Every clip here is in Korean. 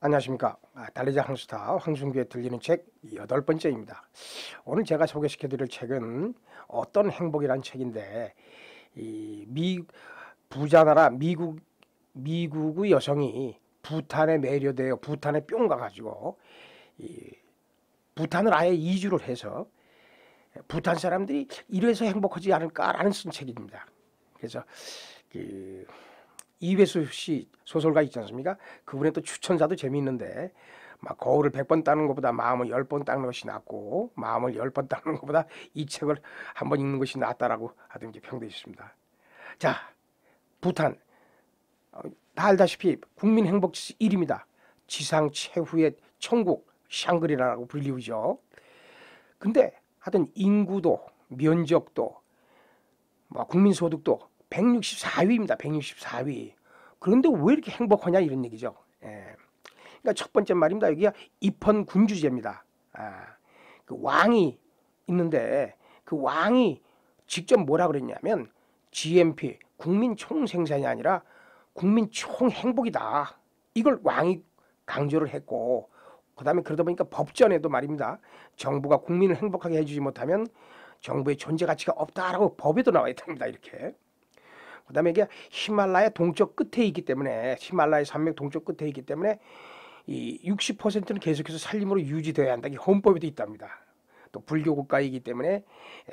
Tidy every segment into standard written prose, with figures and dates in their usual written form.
안녕하십니까. 달리자 항스타 황순규의 들리는 책 8번째입니다. 오늘 제가 소개시켜 드릴 책은 어떤 행복이란 책인데, 부자 나라 미국의 여성이 부탄에 매료되어 부탄에 뿅 가가지고 부탄을 아예 이주를 해서 부탄 사람들이 이래서 행복하지 않을까라는 쓴 책입니다. 그래서 이회수 씨 소설가 있지 않습니까? 그분의 또 추천사도 재미있는데, 막 거울을 100번 닦는 것보다 마음을 10번 닦는 것이 낫고, 마음을 10번 닦는 것보다 이 책을 한번 읽는 것이 낫다라고 하던 게 평도 있습니다. 자, 부탄. 다 알다시피 국민 행복지 1위입니다. 지상 최후의 천국 샹그리라라고 불리우죠. 근데 하여튼 인구도 면적도 국민소득도 164위입니다. 164위. 그런데 왜 이렇게 행복하냐 이런 얘기죠. 그러니까 첫 번째 말입니다. 여기가 입헌 군주제입니다. 그 왕이 있는데 그 왕이 직접 뭐라 그랬냐면 GNP 국민 총생산이 아니라 국민 총행복이다. 이걸 왕이 강조를 했고, 그 다음에 그러다 보니까 법전에도 말입니다. 정부가 국민을 행복하게 해주지 못하면 정부의 존재 가치가 없다라고 법에도 나와 있답니다. 이렇게. 그 다음에 이게 히말라야 동쪽 끝에 있기 때문에, 히말라야 산맥 동쪽 끝에 있기 때문에 이 60%는 계속해서 살림으로 유지되어야 한다. 이 헌법에도 있답니다. 또 불교 국가이기 때문에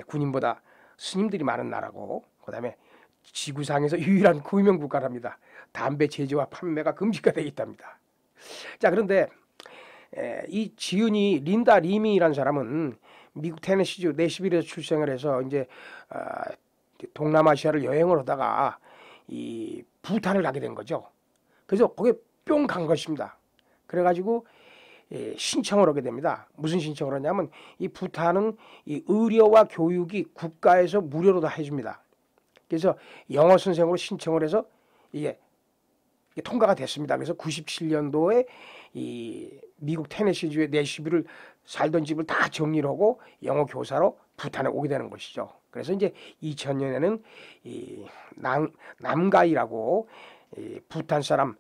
군인보다 스님들이 많은 나라고, 그 다음에 지구상에서 유일한 구명 국가랍니다. 담배 제조와 판매가 금지가 되어 있답니다. 자, 그런데 이 지은이 린다 리밍이라는 사람은 미국 테네시주 내시빌에서 출생을 해서 이제 동남아시아를 여행을 하다가 이 부탄을 가게 된 거죠. 그래서 거기에 뿅 간 것입니다. 그래가지고 신청을 하게 됩니다. 무슨 신청을 하냐면 이 부탄은 이 의료와 교육이 국가에서 무료로 다 해줍니다. 그래서 영어 선생으로 신청을 해서 이게 통과가 됐습니다. 그래서 97년도에 이 미국 테네시주의 내시빌을 살던 집을 다 정리를 하고 영어 교사로 부탄에 오게 되는 것이죠. 그래서 이제 2000년에는 이 남가이라고 부탄 사람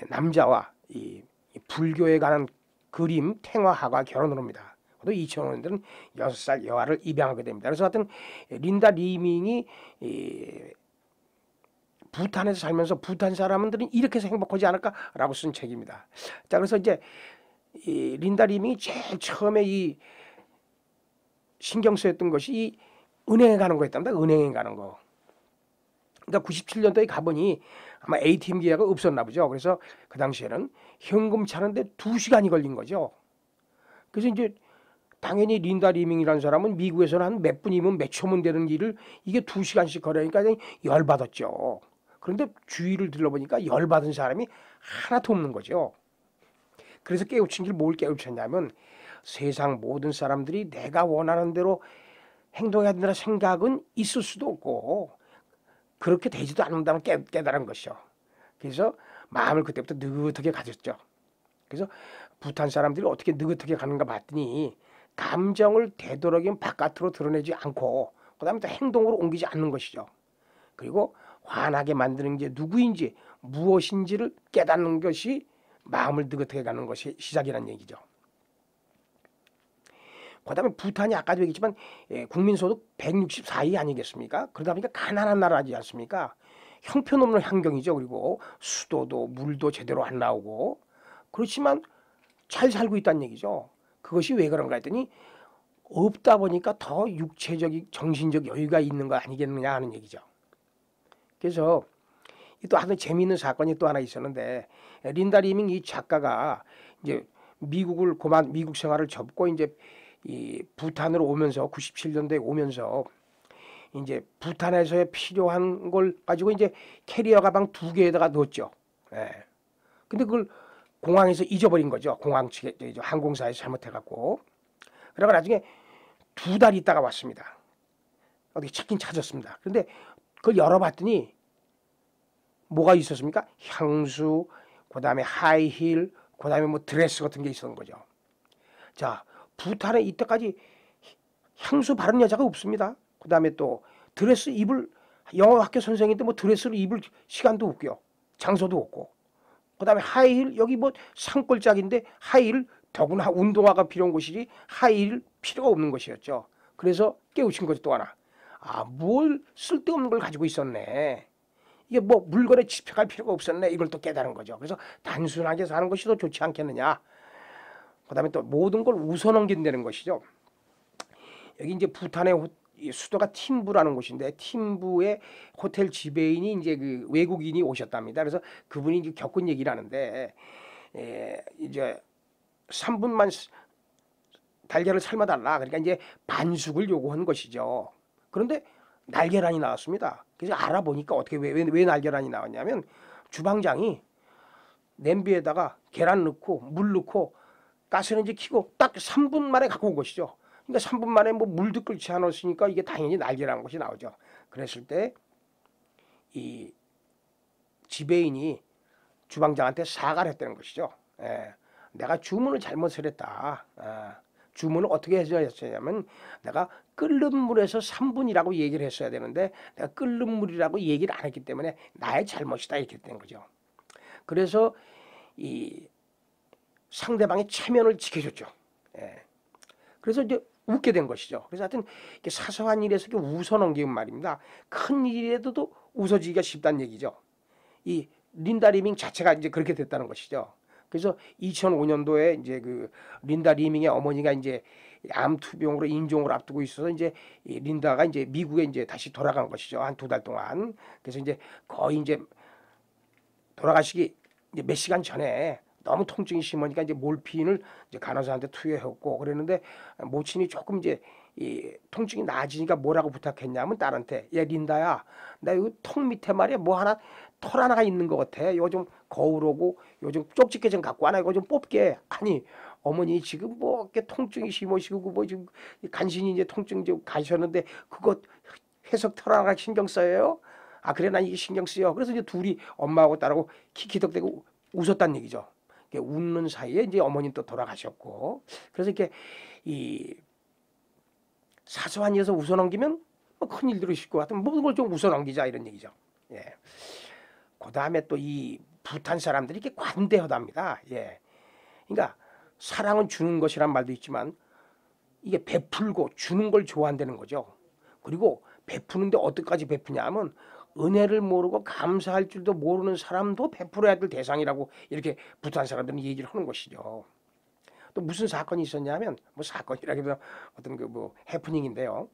남자와 이 불교에 관한 그림 탱화하가 결혼을 합니다. 또 2005년에는 6살 여아를 입양하게 됩니다. 그래서 하여튼 린다 리밍이 부탄에서 살면서 부탄 사람들은 이렇게 해서 행복하지 않을까라고 쓴 책입니다. 자, 그래서 이제 이 린다 리밍이 제일 처음에 이 신경 쓰였던 것이 이 은행에 가는 거였답니다. 은행에 가는 거. 그러니까 97년도에 가보니 아마 ATM 기계가 없었나 보죠. 그래서 그 당시에는 현금 차는데 2시간이 걸린 거죠. 그래서 이제 당연히 린다 리밍이라는 사람은 미국에서는 한 몇 분이면 몇 초면 되는 일을 이게 2시간씩 걸으니까 열받았죠. 그런데 주위를 둘러보니까 열받은 사람이 하나도 없는 거죠. 그래서 깨우친 게 뭘 깨우쳤냐면 세상 모든 사람들이 내가 원하는 대로 행동해야 된다는 생각은 있을 수도 없고 그렇게 되지도 않는다는 깨달은 것이죠. 그래서 마음을 그때부터 느긋하게 가졌죠. 그래서 부탄 사람들이 어떻게 느긋하게 가는가 봤더니 감정을 되도록이면 바깥으로 드러내지 않고 그 다음에 또 행동으로 옮기지 않는 것이죠. 그리고 화나게 만드는 게 누구인지 무엇인지를 깨닫는 것이 마음을 느긋하게 가는 것이 시작이라는 얘기죠. 그 다음에 부탄이 아까도 얘기했지만 국민소득 164위 아니겠습니까? 그러다 보니까 가난한 나라지 않습니까? 형편없는 환경이죠. 그리고 수도도 물도 제대로 안 나오고 그렇지만 잘 살고 있다는 얘기죠. 그것이 왜 그런가 했더니 없다 보니까 더 육체적인 정신적 여유가 있는 거 아니겠느냐 하는 얘기죠. 그래서 또 하나 재미있는 사건이 또 하나 있었는데 린다 리밍 이 작가가 이제 미국 생활을 접고 이제 이 부탄으로 오면서 97년도에 오면서 이제 부탄에서 필요한 걸 가지고 이제 캐리어 가방 2개에다가 넣었죠. 근데 그걸 공항에서 잊어버린 거죠. 공항 측에 항공사에서 잘못해갖고. 그러고 나중에 2달 있다가 왔습니다. 어디 찾긴 찾았습니다. 그런데 그걸 열어봤더니 뭐가 있었습니까? 향수, 그 다음에 하이힐, 그 다음에 뭐 드레스 같은 게 있었던 거죠. 자, 부탄에 이때까지 향수 바른 여자가 없습니다. 그 다음에 또 드레스 입을 영어 학교 선생인데 뭐 드레스를 입을 시간도 없고요. 장소도 없고. 그다음에 하이힐 여기 뭐 산골짜기인데 하이힐 더구나 운동화가 필요한 곳이지 하이힐 필요가 없는 것이었죠. 그래서 깨우친 거죠. 또 하나. 아, 뭘 쓸데없는 걸 가지고 있었네. 이게 뭐 물건에 집착할 필요가 없었네. 이걸 또 깨달은 거죠. 그래서 단순하게 사는 것이 더 좋지 않겠느냐. 그다음에 또 모든 걸 웃어넘긴다는 것이죠. 여기 이제 부탄의 수도가 팀부라는 곳인데 팀부의 호텔 지배인이 이제 그 외국인이 오셨답니다. 그래서 그분이 이제 겪은 얘기를 하는데 이제 3분만 달걀을 삶아달라. 그러니까 이제 반숙을 요구한 것이죠. 그런데 날계란이 나왔습니다. 그래서 알아보니까 어떻게 왜 날계란이 나왔냐면 주방장이 냄비에다가 계란 넣고 물 넣고 가스레인지 켜고 딱 3분 만에 갖고 온 것이죠. 그러니까 3분 만에 뭐 물도 끓지 않았으니까 이게 당연히 날계라는 것이 나오죠. 그랬을 때 이 지배인이 주방장한테 사과를 했다는 것이죠. 내가 주문을 잘못을 했다. 주문을 어떻게 했었냐면 내가 끓는 물에서 3분이라고 얘기를 했어야 되는데 내가 끓는 물이라고 얘기를 안 했기 때문에 나의 잘못이다 이렇게 된 거죠. 그래서 이 상대방의 체면을 지켜줬죠. 그래서 이제 웃게 된 것이죠. 그래서 하여튼 사소한 일에서 웃어넘기는 말입니다. 큰 일에도 웃어지기가 쉽다는 얘기죠. 이 린다 리밍 자체가 이제 그렇게 됐다는 것이죠. 그래서 2005년도에 이제 그 린다 리밍의 어머니가 이제 암 투병으로 인종을 앞두고 있어서 이제 이 린다가 이제 미국에 이제 다시 돌아간 것이죠. 한 2달 동안. 그래서 이제 거의 이제 돌아가시기 이제 몇 시간 전에 너무 통증이 심하니까 이제 몰핀을 이제 간호사한테 투여했고 그랬는데 모친이 조금 이제 이 통증이 나아지니까 뭐라고 부탁했냐면 딸한테 야 린다야 나 여기 턱 밑에 말이야 뭐 하나 털 하나가 있는 것 같아. 이거 좀 거울 오고 요즘 쪽집게 좀 갖고 와나 이거 좀 뽑게. 아니 어머니 지금 뭐 이렇게 통증이 심하시고 뭐 지금 간신히 이제 통증 좀 가셨는데 그거 회석 털 하나가 신경 써요? 아 그래 난 이게 신경 쓰여. 그래서 이제 둘이 엄마하고 딸하고 키키덕대고 웃었단 얘기죠. 웃는 사이에 이제 어머님 또 돌아가셨고 그래서 이렇게 이 사소한 일에서 웃어넘기면 뭐 큰 일들이 있을 것 같은 모든 걸 좀 웃어넘기자 이런 얘기죠. 그 다음에 또 이 부탄 사람들이 이렇게 관대하답니다. 그러니까 사랑은 주는 것이란 말도 있지만 이게 베풀고 주는 걸 좋아한다는 거죠. 그리고 베푸는데 어디까지 베푸냐 하면 은혜를 모르고 감사할 줄도 모르는 사람도 베풀어야 될 대상이라고 이렇게 부탄 사람들은 얘기를 하는 것이죠. 또 무슨 사건이 있었냐면 뭐 사건이라기보다 어떤 그 뭐 해프닝인데요.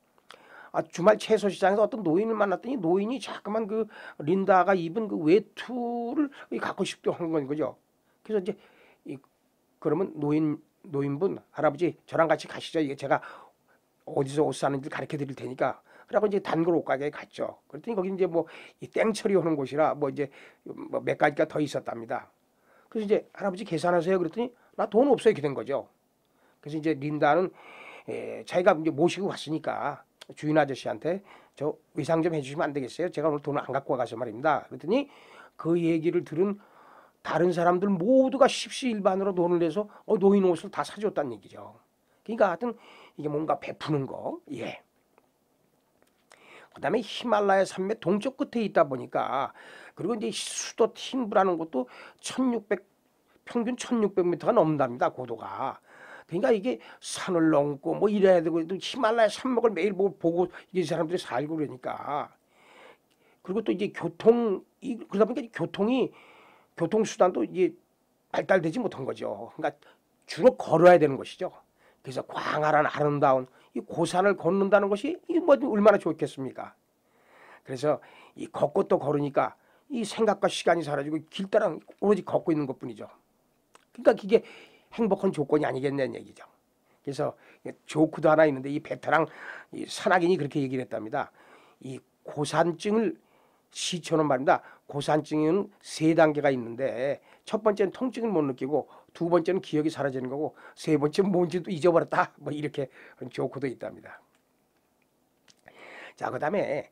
주말 채소 시장에서 어떤 노인을 만났더니 노인이 자꾸만 그 린다가 입은 그 외투를 갖고 싶다고 하는 거죠. 그래서 이제 그러면 노인분 할아버지 저랑 같이 가시죠. 이게 제가 어디서 옷 사는지 가르쳐 드릴 테니까. 그래고 이제 단골 옷가게에 갔죠. 그랬더니 거기 이제 뭐 이 땡처리 하는 곳이라 뭐 이제 뭐 몇 가지가 더 있었답니다. 그래서 이제 할아버지 계산하세요. 그랬더니 나 돈 없어 이렇게 된 거죠. 그래서 이제 린다는 자기가 이제 모시고 갔으니까 주인 아저씨한테 저 의상 좀 해주시면 안 되겠어요? 제가 오늘 돈을 안 갖고 와가서 말입니다. 그랬더니 그 얘기를 들은 다른 사람들 모두가 십시일반으로 돈을 내서 노인 옷을 다 사줬다는 얘기죠. 그러니까 하여튼 이게 뭔가 베푸는 거. 그다음에 히말라야 산맥 동쪽 끝에 있다 보니까 그리고 이제 수도 팀부라는 것도 1600 평균 1600m가 넘는답니다. 고도가. 그러니까 이게 산을 넘고 뭐 이래야 되고 히말라야 산맥을 매일 보고 이 사람들이 살고 그러니까 그리고 또 이제 그러다 보니까 교통수단도 이제 발달되지 못한 거죠. 그러니까 주로 걸어야 되는 것이죠. 그래서 광활한 아름다운 이 고산을 걷는다는 것이 뭐 얼마나 좋겠습니까? 그래서 이 걷고 또 걸으니까 이 생각과 시간이 사라지고 길 따라 오로지 걷고 있는 것뿐이죠. 그러니까 그게 행복한 조건이 아니겠냐는 얘기죠. 그래서 조크도 하나 있는데 이 베테랑 이 산악인이 그렇게 얘기를 했답니다. 이 고산증을 시초는 말입니다. 고산증은 3단계가 있는데 첫 번째는 통증을 못 느끼고 두 번째는 기억이 사라지는 거고 세 번째는 뭔지도 잊어버렸다. 뭐 이렇게 조크도 있답니다. 자, 그다음에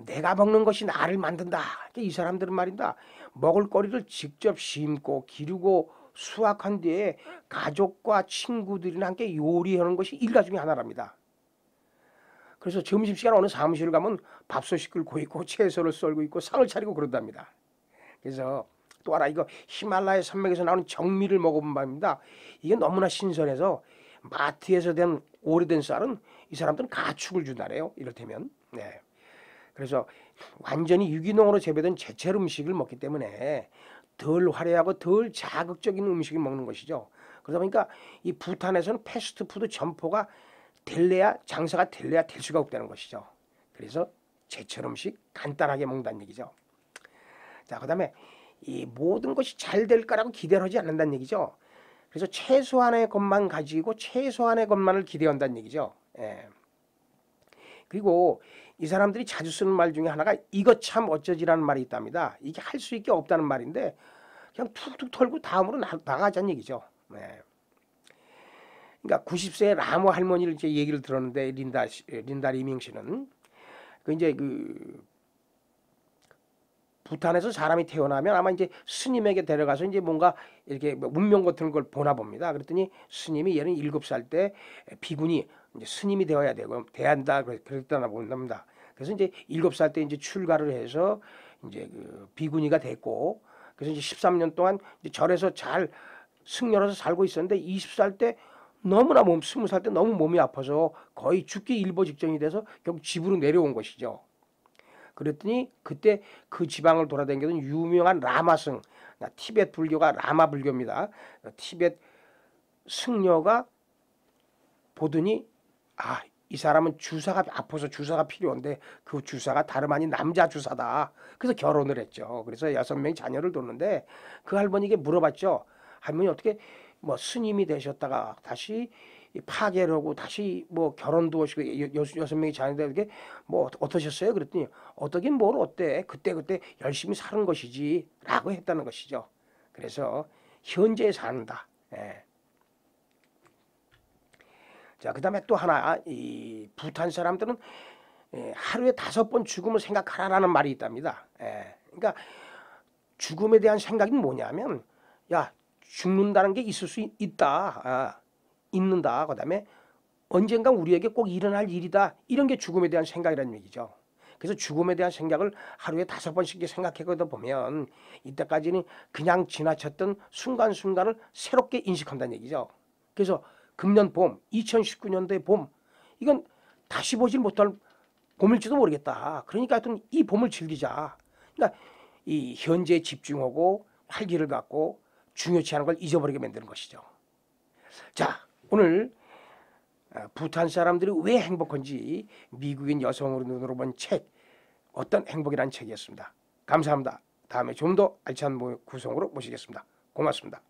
내가 먹는 것이 나를 만든다. 이 사람들은 말입니다. 먹을거리를 직접 심고 기르고 수확한 뒤에 가족과 친구들이랑 함께 요리하는 것이 일가 중에 하나랍니다. 그래서 점심시간 어느 사무실을 가면 밥솥이 끓고 있고 채소를 썰고 있고 상을 차리고 그런답니다. 그래서 또 하나 이거 히말라야 산맥에서 나오는 정미를 먹어본 바입니다. 이게 너무나 신선해서 마트에서 된 오래된 쌀은 이 사람들은 가축을 준다래요. 이를테면. 네. 그래서 완전히 유기농으로 재배된 제철 음식을 먹기 때문에 덜 화려하고 덜 자극적인 음식을 먹는 것이죠. 그러다 보니까 이 부탄에서는 패스트푸드 점포가 될래야 장사가 될래야 될 수가 없다는 것이죠. 그래서 제철 음식 간단하게 먹는다는 얘기죠. 자, 그다음에 이 모든 것이 잘 될 거라고 기대를 하지 않는다는 얘기죠. 그래서 최소한의 것만 가지고 최소한의 것만을 기대한다는 얘기죠. 예. 그리고 이 사람들이 자주 쓰는 말 중에 하나가 이것 참 어쩌지라는 말이 있답니다. 이게 할 수 있게 없다는 말인데 그냥 툭툭 털고 다음으로 나가자는 얘기죠. 네. 그러니까 90세의 라모 할머니를 이제 얘기를 들었는데 린다 리밍 씨는 그 이제 그 부탄에서 사람이 태어나면 아마 이제 스님에게 데려가서 이제 뭔가 이렇게 문명 같은 걸 보나 봅니다. 그랬더니 스님이 얘는 7살 때 비군이 이제 스님이 되어야 되고 대한다 그랬다나 봅니다. 그래서 이제 7살 때 이제 출가를 해서 이제 그 비군이가 됐고 그래서 이제 13년 동안 이제 절에서 잘 승려로서 살고 있었는데 20살 때 너무나 20살 때 너무 몸이 아파서 거의 죽기 일보 직전이 돼서 결국 집으로 내려온 것이죠. 그랬더니 그때 그 지방을 돌아다니던 유명한 라마승, 티베트 불교가 라마 불교입니다. 티베트 승려가 보더니 이 사람은 주사가 아파서 주사가 필요한데 그 주사가 다름 아닌 남자 주사다. 그래서 결혼을 했죠. 그래서 6명의 자녀를 뒀는데 그 할머니에게 물어봤죠. 할머니 어떻게 뭐 스님이 되셨다가 다시 파괴를 하고 다시 뭐 결혼도 하시고 6명의 자녀들에게 뭐 어떠셨어요? 그랬더니 어떠긴 뭘 어때? 그때 열심히 사는 것이지 라고 했다는 것이죠. 그래서 현재에 산다. 예. 자, 그 다음에 또 하나, 이 부탄 사람들은 하루에 5번 죽음을 생각하라라는 말이 있답니다. 그러니까 죽음에 대한 생각이 뭐냐면, 야, 죽는다는 게 있을 수 있다. 있는다. 그 다음에 언젠가 우리에게 꼭 일어날 일이다. 이런 게 죽음에 대한 생각이라는 얘기죠. 그래서 죽음에 대한 생각을 하루에 5번씩 생각해보다 보면 이때까지는 그냥 지나쳤던 순간순간을 새롭게 인식한다는 얘기죠. 그래서 금년 봄, 2019년도의 봄, 이건 다시 보질 못할 봄일지도 모르겠다. 그러니까 하여튼 이 봄을 즐기자. 그러니까 이 현재에 집중하고 활기를 갖고 중요치 않은 걸 잊어버리게 만드는 것이죠. 자, 오늘 부탄 사람들이 왜 행복한지 미국인 여성으로 눈으로 본 책, 어떤 행복이라는 책이었습니다. 감사합니다. 다음에 좀 더 알찬 구성으로 모시겠습니다. 고맙습니다.